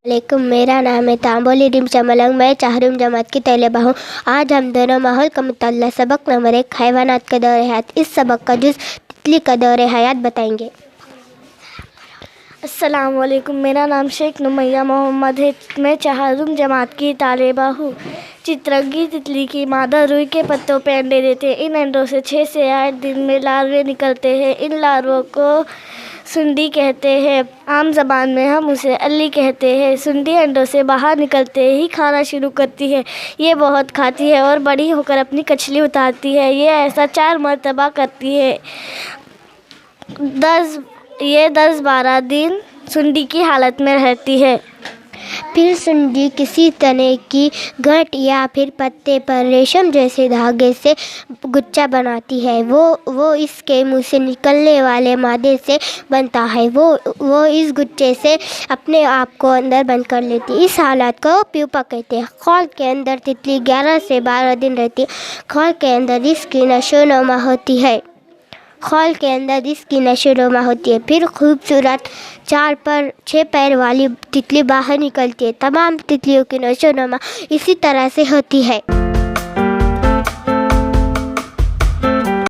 वालेकुम, मेरा नाम है तांबोली रिम चमलंग। मैं 4वीं जमात की तलबा हूँ। आज हम दोनों माहौल का मुतल्ला सबक नंबर 1 हैवानात का दौर हयात इस सबक का जुज़ तितली का दौर हयात बताएंगे। अस्सलाम वालेकुम, मेरा नाम शेख नुमैया मोहम्मद है। मैं 4वीं जमात की तालिबा हूँ। चितरंगी तितली की मादा रुई के पत्तों पे अंडे देते हैं। इन अंडों से 6 से 8 दिन में लार्वे निकलते हैं। इन लार्वों को सुंडी कहते हैं। आम ज़बान में हम उसे अल्ली कहते हैं। सुंडी अंडों से बाहर निकलते ही खाना शुरू करती है। ये बहुत खाती है और बड़ी होकर अपनी कचली उतारती है। ये ऐसा 4 मरतबा करती है। 10-12 दिन सुंडी की हालत में रहती है। फिर सुंडी किसी तने की गंठ या फिर पत्ते पर रेशम जैसे धागे से गुच्छा बनाती है। वो इसके मुंह से निकलने वाले मादे से बनता है। वो इस गुच्छे से अपने आप को अंदर बंद कर लेती है। इस हालत को प्यूपा कहते हैं। खौल के अंदर तितली 11 से 12 दिन रहती है। खौल के अंदर इसकी नशोनुमा होती है। फिर खूबसूरत 4-6 पैर वाली तितली बाहर निकलती है। तमाम तितलियों की नशोनुमा इसी तरह से होती है।